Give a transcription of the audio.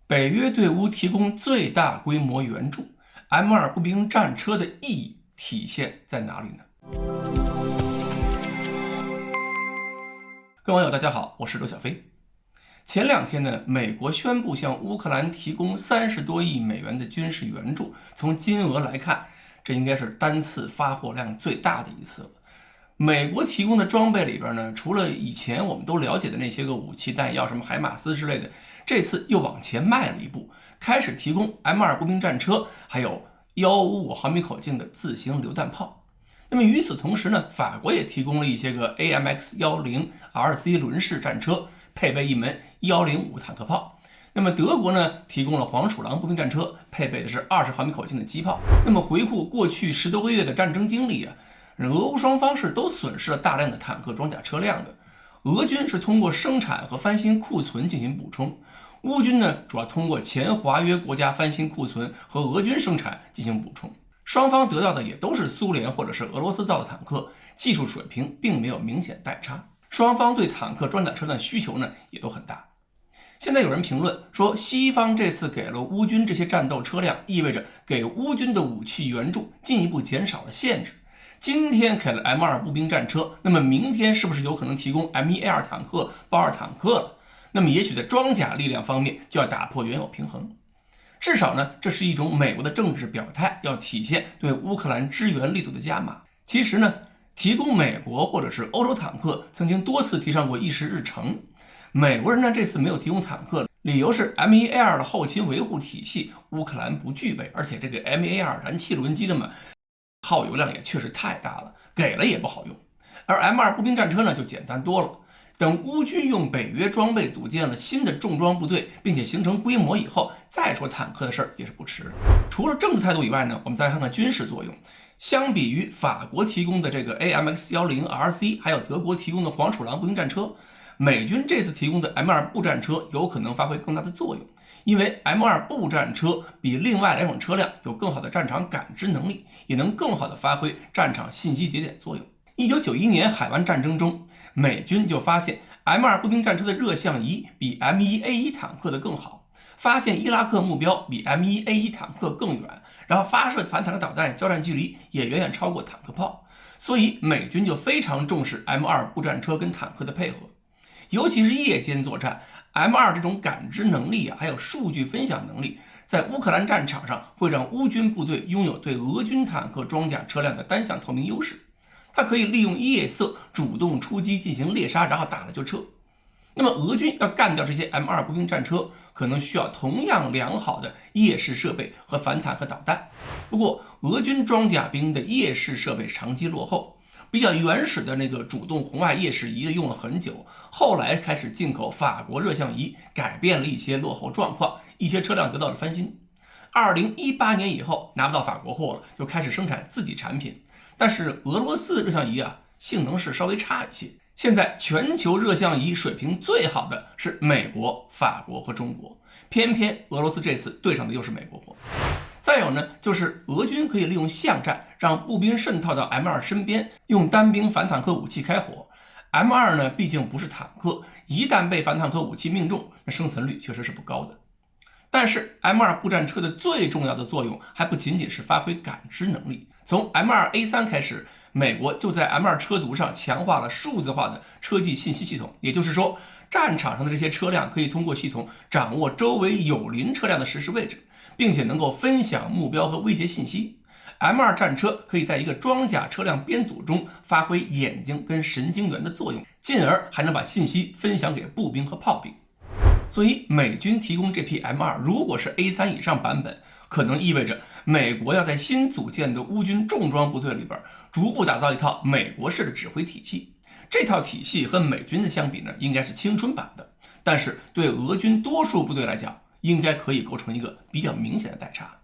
北约对乌提供最大规模援助，M2步兵战车的意义体现在哪里呢？各位网友大家好，我是刘小飞。前两天呢，美国宣布向乌克兰提供30多亿美元的军事援助，从金额来看，这应该是单次发货量最大的一次了。美国提供的装备里边呢，除了以前我们都了解的那些个武器弹药，什么海马斯之类的，这次又往前迈了一步，开始提供 M2步兵战车，还有155毫米口径的自行榴弹炮。那么与此同时呢，法国也提供了一些个 AMX-10RC 轮式战车，配备一门105坦克炮。那么德国呢，提供了黄鼠狼步兵战车，配备的是20毫米口径的机炮。那么回顾过去10多个月的战争经历啊，俄乌双方是都损失了大量的坦克装甲车辆的。俄军是通过生产和翻新库存进行补充，乌军呢主要通过前华约国家翻新库存和俄军生产进行补充。双方得到的也都是苏联或者是俄罗斯造的坦克，技术水平并没有明显代差。双方对坦克装甲车的需求呢也都很大。现在有人评论说，西方这次给了乌军这些战斗车辆，意味着给乌军的武器援助进一步减少了限制。今天给了 M2步兵战车，那么明天是不是有可能提供 M12坦克、豹二坦克了？那么也许在装甲力量方面就要打破原有平衡。至少呢，这是一种美国的政治表态，要体现对乌克兰支援力度的加码。其实呢，提供美国或者是欧洲坦克曾经多次提上过议事日程。美国人呢这次没有提供坦克，理由是 M12的后勤维护体系乌克兰不具备，而且这个 M12燃气轮机的嘛，耗油量也确实太大了，给了也不好用。而 M2步兵战车呢就简单多了。等乌军用北约装备组建了新的重装部队，并且形成规模以后，再说坦克的事儿也是不迟的。除了政治态度以外呢，我们再看看军事作用。相比于法国提供的这个 AMX-10RC， 还有德国提供的黄鼠狼步兵战车，美军这次提供的 M2步战车有可能发挥更大的作用，因为 M2步战车比另外两种车辆有更好的战场感知能力，也能更好的发挥战场信息节点作用。1991年海湾战争中，美军就发现 M2步兵战车的热像仪比 M1A1 坦克的更好，发现伊拉克目标比 M1A1 坦克更远，然后发射反坦克导弹交战距离也远远超过坦克炮，所以美军就非常重视 M2步战车跟坦克的配合。尤其是夜间作战 ，M2这种感知能力还有数据分享能力，在乌克兰战场上会让乌军部队拥有对俄军坦克装甲车辆的单向透明优势。它可以利用夜色主动出击进行猎杀，然后打了就撤。那么俄军要干掉这些 M2步兵战车，可能需要同样良好的夜视设备和反坦克导弹。不过俄军装甲兵的夜视设备长期落后，比较原始的那个主动红外夜视仪用了很久，后来开始进口法国热像仪，改变了一些落后状况，一些车辆得到了翻新。2018年以后拿不到法国货了，就开始生产自己产品。但是俄罗斯热像仪性能是稍微差一些。现在全球热像仪水平最好的是美国、法国和中国，偏偏俄罗斯这次对上的又是美国货。再有呢，就是俄军可以利用巷战，让步兵渗透到 M2身边，用单兵反坦克武器开火。M2呢，毕竟不是坦克，一旦被反坦克武器命中，那生存率确实是不高的。但是 M2步战车的最重要的作用还不仅仅是发挥感知能力。从 M2A3 开始，美国就在 M2车族上强化了数字化的车技信息系统，也就是说，战场上的这些车辆可以通过系统掌握周围友邻车辆的实时位置，并且能够分享目标和威胁信息。M2战车可以在一个装甲车辆编组中发挥眼睛跟神经元的作用，进而还能把信息分享给步兵和炮兵。所以美军提供这批 M2，如果是 A3 以上版本，可能意味着美国要在新组建的乌军重装部队里边逐步打造一套美国式的指挥体系。这套体系和美军的相比呢，应该是青春版的，但是对俄军多数部队来讲，应该可以构成一个比较明显的代差。